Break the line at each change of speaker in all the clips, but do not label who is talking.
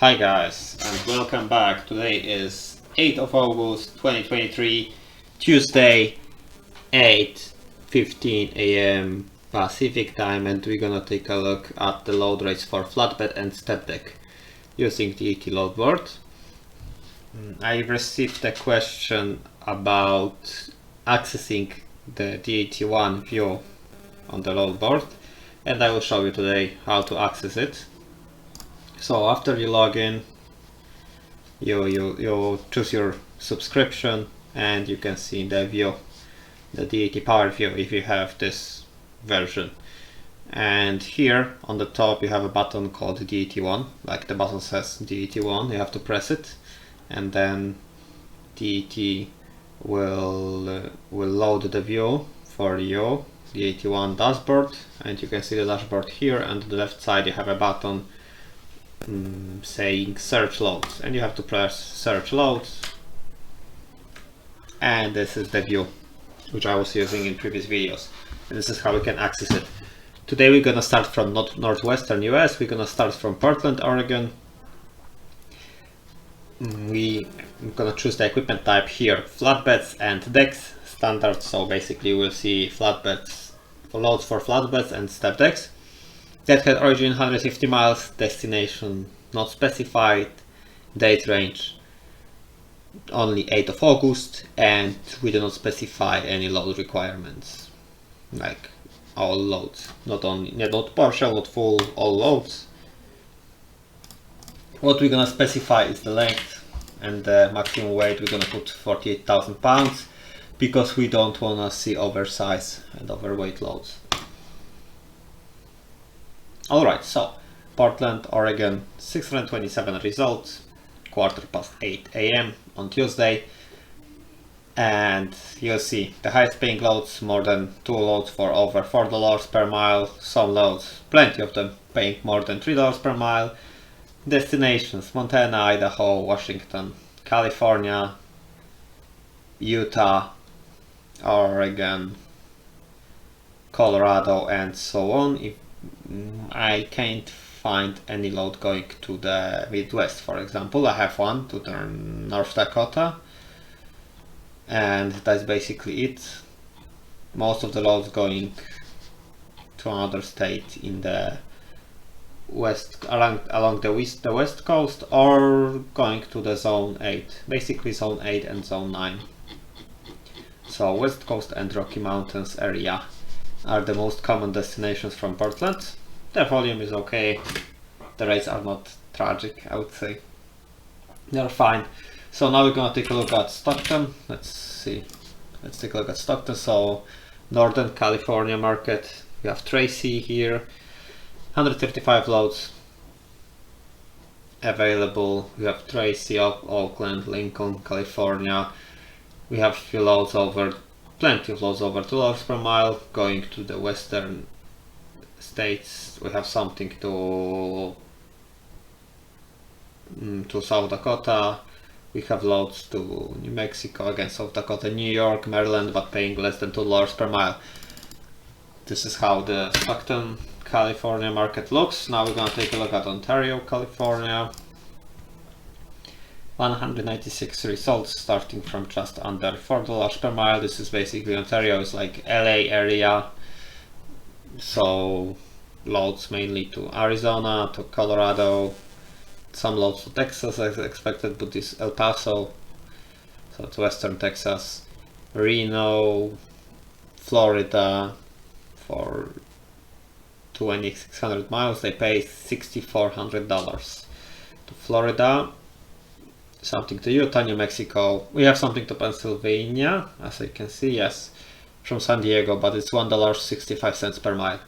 Hi guys, and welcome back. Today is 8th of August 2023, Tuesday, 8:15 a.m. Pacific time, and we're gonna take a look at the load rates for flatbed and step deck using the DAT load board. I received a question about accessing the DAT ONE view on the load board, and I will show you today how to access it. So after you log in, you choose your subscription, and you can see in the view the DAT Power view if you have this version. And here on the top you have a button called DAT ONE, like the button says DAT ONE. You have to press it, and then DAT will load the view for you, DAT ONE dashboard, and you can see the dashboard here, and on the left side you have a button saying search loads, and you have to press search loads, and this is the view which I was using in previous videos, and this is how we can access it. Today we're gonna start from northwestern US. We're gonna start from Portland, Oregon. We're gonna choose the equipment type here, flatbeds and decks standard. So basically we'll see flatbeds for loads for flatbeds and step decks. That had origin 150 miles, destination not specified, date range only 8th of August, and we do not specify any load requirements, like all loads, not partial, not full, all loads. What we're gonna specify is the length, and the maximum weight we're gonna put 48,000 pounds, because we don't wanna see oversize and overweight loads. Alright, so Portland, Oregon, 627 results, 8:15 a.m. on Tuesday, and you'll see the highest paying loads, more than 2 loads for over $4 per mile, some loads, plenty of them, paying more than $3 per mile. Destinations: Montana, Idaho, Washington, California, Utah, Oregon, Colorado, and so on. I can't find any load going to the Midwest, for example. I have one to the North Dakota, and that's basically it. Most of the loads going to another state in the west, along the west coast, or going to the zone 8, basically zone 8 and zone 9. So west coast and Rocky Mountains area are the most common destinations from Portland. The volume is okay, the rates are not tragic, I would say. They're fine. So now we're gonna take a look at Stockton. Let's take a look at Stockton. So Northern California market, we have Tracy here, 135 loads available. We have Tracy, Oakland, Lincoln, California. We have few loads over, plenty of loads over $2 per mile going to the western states. We have something to South Dakota. We have loads to New Mexico, again South Dakota, New York, Maryland, but paying less than $2 per mile. This is how the Stockton, California market looks. Now we're gonna take a look at Ontario, California. 196 results, starting from just under $4 per mile. This is basically Ontario is like LA area, so loads mainly to Arizona, to Colorado, some loads to Texas as expected, but this El Paso, so it's western Texas, Reno, Florida. For 2,600 miles they pay $6,400 to Florida. Something to Utah, New Mexico. We have something to Pennsylvania, as you can see, yes, from San Diego, but it's $1.65 per mile.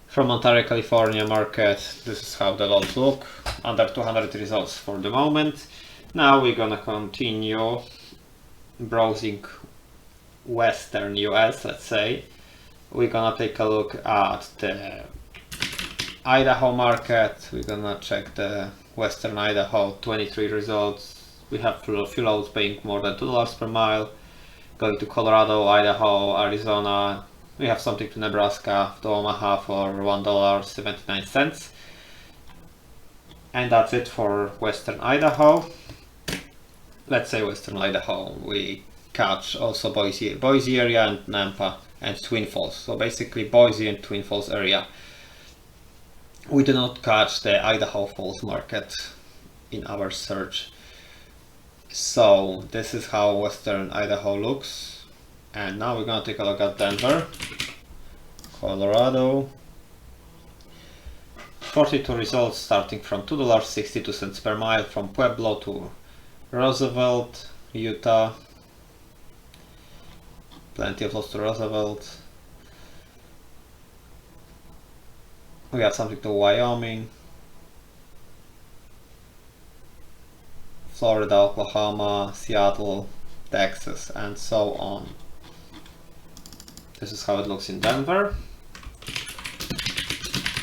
From Ontario, California market, this is how the loads look. Under 200 results for the moment. Now we're gonna continue browsing western US, let's say. We're gonna take a look at the Idaho market. We're gonna check the western Idaho, 23 results. We have a few loads paying more than $2 per mile. Going to Colorado, Idaho, Arizona. We have something to Nebraska, to Omaha for $1.79. And that's it for Western Idaho. Let's say Western Idaho, we catch also Boise area and Nampa and Twin Falls. So basically Boise and Twin Falls area. We do not catch the Idaho Falls market in our search. So this is how Western Idaho looks. And now we're gonna take a look at Denver, Colorado. 42 results starting from $2.62 per mile from Pueblo to Roosevelt, Utah. Plenty of lots to Roosevelt. We have something to Wyoming, Florida, Oklahoma, Seattle, Texas, and so on. This is how it looks in Denver.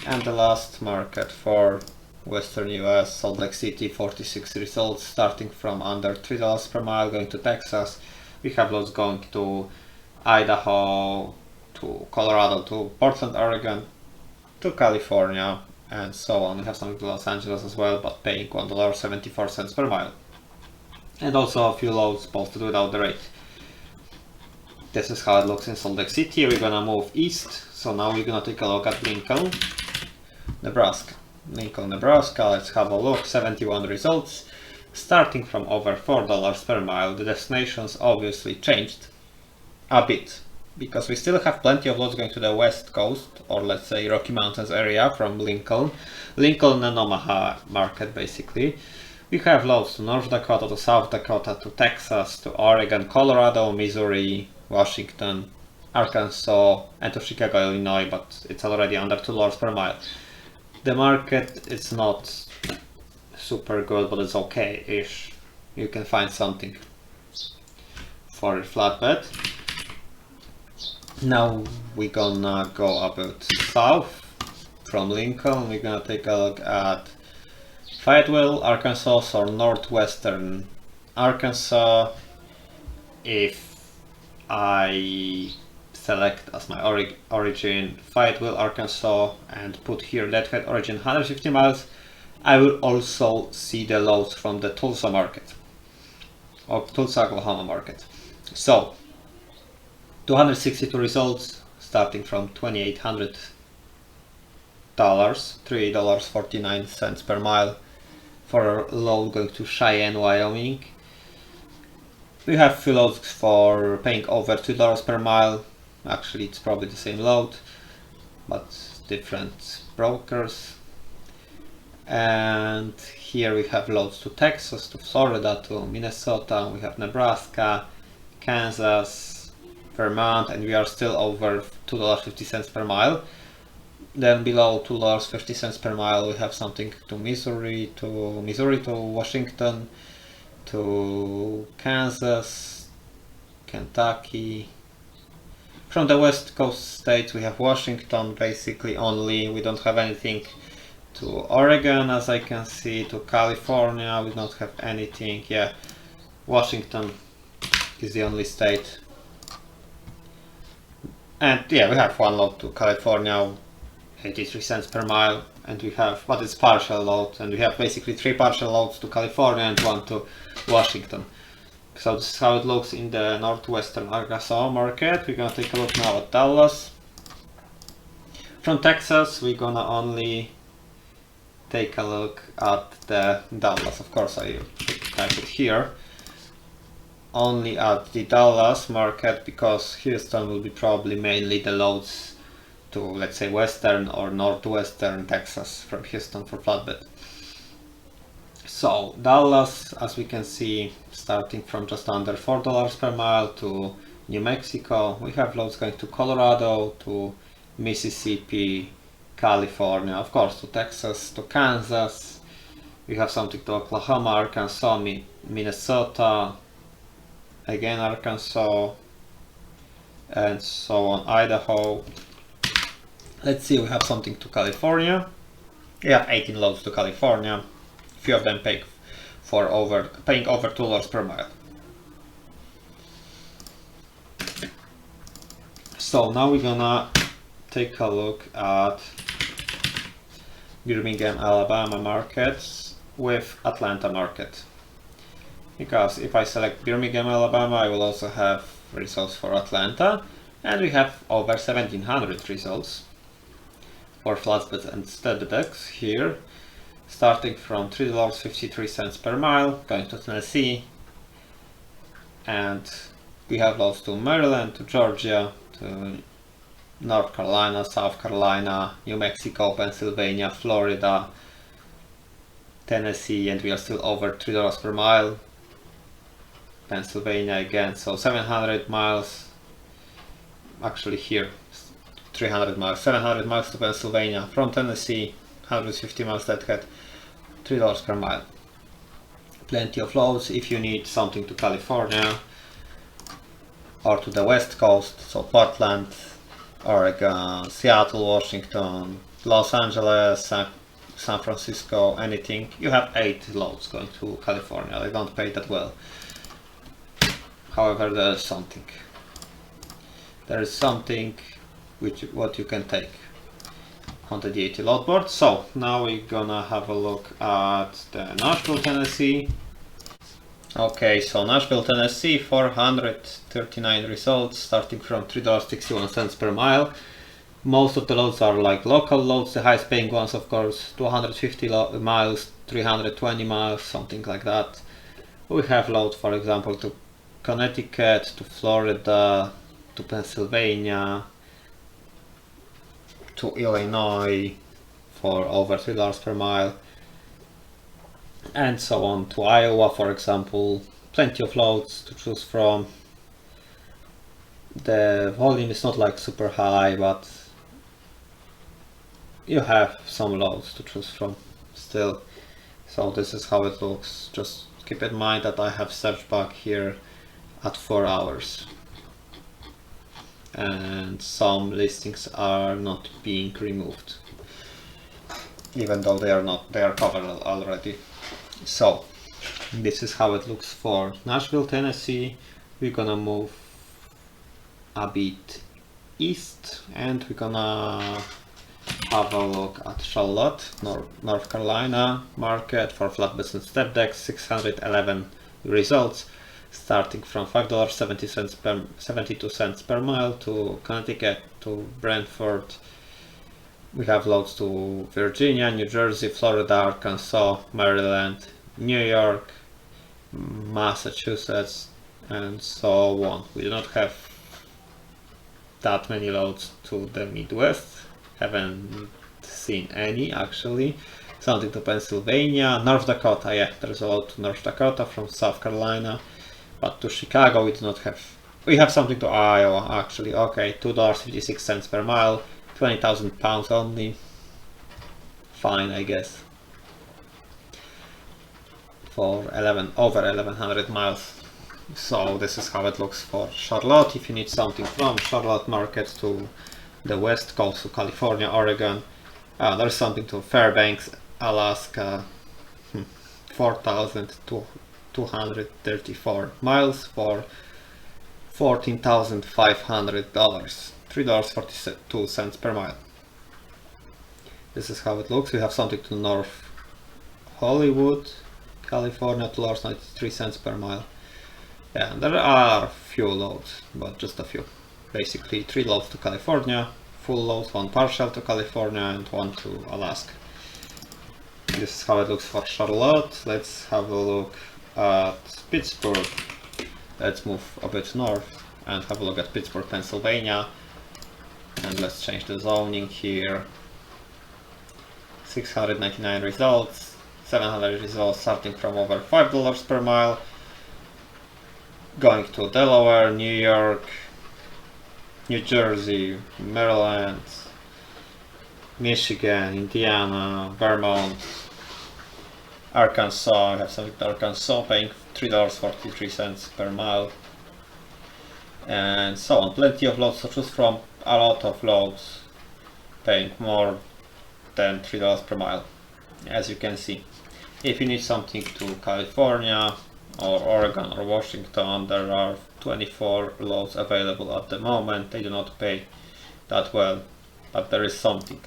And the last market for Western US, Salt Lake City, 46 results starting from under $3 per mile going to Texas. We have lots going to Idaho, to Colorado, to Portland, Oregon, to California, and so on. We have something to Los Angeles as well, but paying $1.74 per mile. And also a few loads posted without the rate. This is how it looks in Salt Lake City. We're gonna move east. So now we're gonna take a look at Lincoln, Nebraska. Lincoln, Nebraska, let's have a look. 71 results starting from over $4 per mile. The destinations obviously changed a bit because we still have plenty of loads going to the west coast, or let's say Rocky Mountains area from Lincoln and Omaha market basically. We have loads to North Dakota, to South Dakota, to Texas, to Oregon, Colorado, Missouri, Washington, Arkansas, and to Chicago, Illinois, but it's already under $2 per mile. The market is not super good, but it's okay-ish. You can find something for flatbed. Now we're gonna go a bit south from Lincoln. We're gonna take a look at Fayetteville, Arkansas, or northwestern Arkansas. If I select as my origin Fayetteville, Arkansas, and put here deadhead origin 150 miles, I will also see the loads from the Tulsa market, or Tulsa, Oklahoma market. So 262 results starting from $2,800, $3.49 per mile for a load going to Cheyenne, Wyoming. We have few loads for paying over $2 per mile. Actually, it's probably the same load, but different brokers. And here we have loads to Texas, to Florida, to Minnesota. We have Nebraska, Kansas, Vermont, and we are still over $2.50 per mile. Then below $2.50 per mile, we have something to Missouri, to Washington, to Kansas, Kentucky. From the West Coast states, we have Washington basically only. We don't have anything to Oregon, as I can see, to California. We don't have anything. Yeah, Washington is the only state. And yeah, we have one load to California, 83 cents per mile, and we have, but it's partial load, and we have basically 3 partial loads to California and 1 to Washington. So this is how it looks in the northwestern Arkansas market. We're gonna take a look now at Dallas. From Texas, we're gonna only take a look at the Dallas. Of course, I type it here. Only at the Dallas market, because Houston will be probably mainly the loads to, let's say, western or northwestern Texas from Houston for flatbed. So Dallas, as we can see, starting from just under $4 per mile to New Mexico. We have loads going to Colorado, to Mississippi, California, of course to Texas, to Kansas. We have something to Oklahoma, Arkansas, Minnesota, again Arkansas, and so on, Idaho. Let's see, we have something to California. We have 18 loads to California. Few of them paying over $2 per mile. So now we're gonna take a look at Birmingham, Alabama markets with Atlanta market. Because if I select Birmingham, Alabama, I will also have results for Atlanta, and we have over 1700 results for Flatbed and Steadbeds here, starting from $3.53 per mile, going to Tennessee, and we have loads to Maryland, to Georgia, to North Carolina, South Carolina, New Mexico, Pennsylvania, Florida, Tennessee, and we are still over $3 per mile. Pennsylvania again, so 700 miles, actually here 300 miles, 700 miles to Pennsylvania from Tennessee, 150 miles that had $3 per mile. Plenty of loads if you need something to California or to the west coast, so Portland, Oregon, Seattle, Washington, Los Angeles, San Francisco, anything. You have 8 loads going to California. They don't pay that well. However, there is something. There is something what you can take on the DAT load board. So now we're gonna have a look at the Nashville, Tennessee. Okay, so Nashville, Tennessee, 439 results, starting from $3.61 per mile. Most of the loads are like local loads, the highest paying ones, of course, 250 miles, 320 miles, something like that. We have loads, for example, to Connecticut, to Florida, to Pennsylvania, to Illinois for over $3 per mile, and so on, to Iowa, for example. Plenty of loads to choose from. The volume is not like super high, but you have some loads to choose from still. So this is how it looks. Just keep in mind that I have search back here at 4 hours, and some listings are not being removed, even though they are covered already. So this is how it looks for Nashville, Tennessee. We're gonna move a bit east, and we're gonna have a look at Charlotte, North Carolina market for flatbeds and step decks. 611 results, starting from $5.72 per mile to Connecticut, to Brantford. We have loads to Virginia, New Jersey, Florida, Arkansas, Maryland, New York, Massachusetts, and so on. We do not have that many loads to the Midwest. Haven't seen any actually. Something to Pennsylvania, North Dakota. Yeah, there's a load to North Dakota from South Carolina. But to Chicago we do not have. We have something to Iowa actually. Okay, $2.56 per mile, 20,000 pounds only. Fine, I guess. For over 1100 miles. So this is how it looks for Charlotte. If you need something from Charlotte market to the west coast, to California, Oregon, there's something to Fairbanks, Alaska, 4,234 miles for $14,500, $3.42 per mile. This is how it looks. We have something to North Hollywood, California, $2.93 per mile. Yeah, there are few loads, but just a few. Basically 3 loads to California, full loads, 1 partial to California, and 1 to Alaska. This is how it looks for Charlotte. Let's have a look at Pittsburgh. Let's move a bit north and have a look at Pittsburgh, Pennsylvania. And let's change the zoning here. 699 results, 700 results, starting from over $5 per mile, going to Delaware, New York, New Jersey, Maryland, Michigan, Indiana, Vermont, Arkansas. I have something to Arkansas, paying $3.43 per mile, and so on. Plenty of loads to choose from, a lot of loads paying more than $3 per mile, as you can see. If you need something to California or Oregon or Washington, there are 24 loads available at the moment. They do not pay that well, but there is something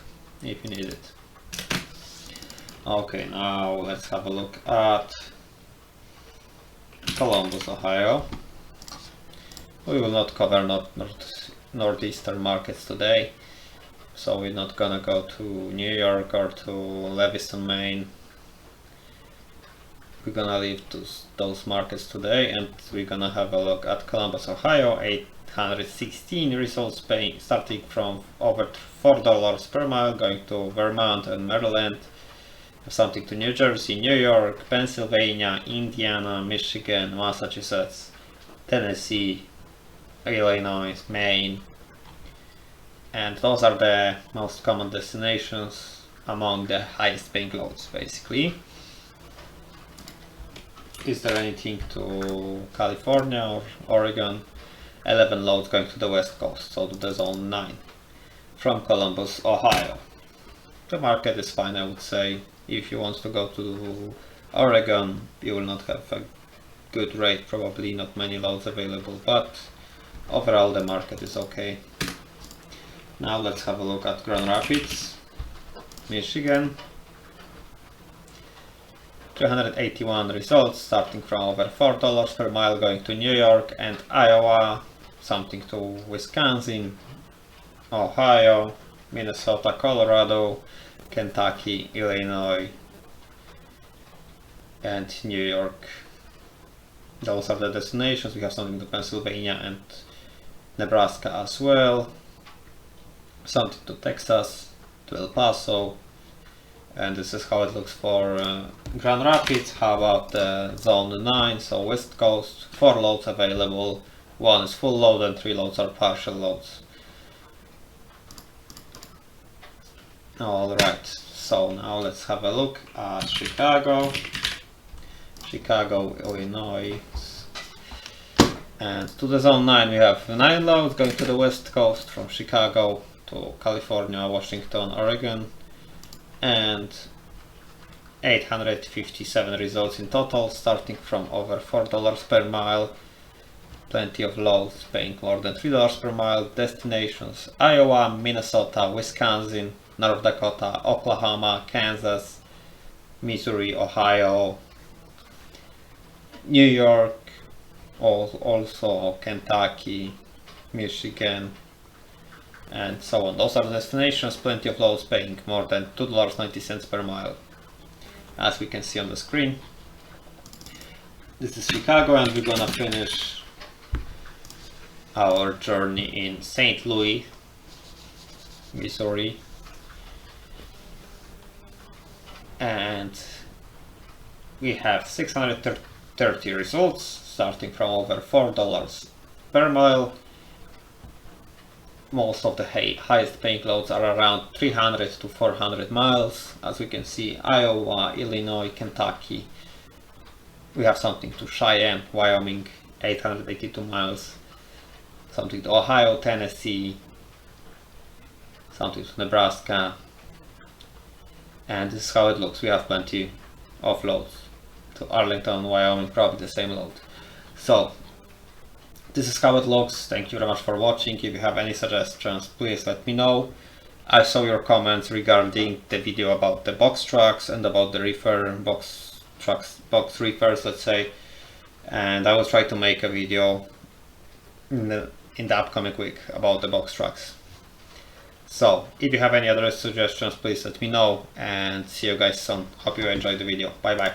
if you need it. Okay, now let's have a look at Columbus, Ohio. We will not cover northeastern markets today, so we're not gonna go to New York or to Lewiston, Maine. We're gonna leave those markets today, and we're gonna have a look at Columbus, Ohio. 816 results paying, starting from over $4 per mile, going to Vermont and Maryland. Something to New Jersey, New York, Pennsylvania, Indiana, Michigan, Massachusetts, Tennessee, Illinois, Maine, and those are the most common destinations among the highest paying loads, basically. Is there anything to California or Oregon? 11 loads going to the west coast, so to the zone 9 from Columbus, Ohio. The market is fine, I would say. If you want to go to Oregon, you will not have a good rate, probably not many loads available, but overall the market is okay. Now let's have a look at Grand Rapids, Michigan. 381 results, starting from over $4 per mile, going to New York and Iowa, something to Wisconsin, Ohio, Minnesota, Colorado, Kentucky, Illinois, and New York. Those are the destinations. We have something to Pennsylvania and Nebraska as well, something to Texas, to El Paso, and this is how it looks for Grand Rapids. How about zone 9, so west coast? 4 loads available, 1 is full load and 3 loads are partial loads. Alright, so now let's have a look at Chicago, Illinois, and to the zone 9 we have 9 loads going to the west coast from Chicago to California, Washington, Oregon, and 857 results in total, starting from over $4 per mile. Plenty of loads paying more than $3 per mile. Destinations: Iowa, Minnesota, Wisconsin, North Dakota, Oklahoma, Kansas, Missouri, Ohio, New York, also Kentucky, Michigan, and so on. Those are the destinations. Plenty of loads paying more than $2.90 per mile, as we can see on the screen. This is Chicago, and we're gonna finish our journey in St. Louis, Missouri, and we have 630 results, starting from over $4 per mile. Most of the highest paying loads are around 300 to 400 miles. As we can see, Iowa, Illinois, Kentucky. We have something to Cheyenne, Wyoming, 882 miles. Something to Ohio, Tennessee. Something to Nebraska. And this is how it looks. We have plenty of loads. To Arlington, Wyoming, probably the same load. So this is how it looks. Thank you very much for watching. If you have any suggestions, please let me know. I saw your comments regarding the video about the box trucks and about the box reefers, let's say, and I will try to make a video in the upcoming week about the box trucks. So if you have any other suggestions, please let me know, and see you guys soon. Hope you enjoyed the video. Bye bye.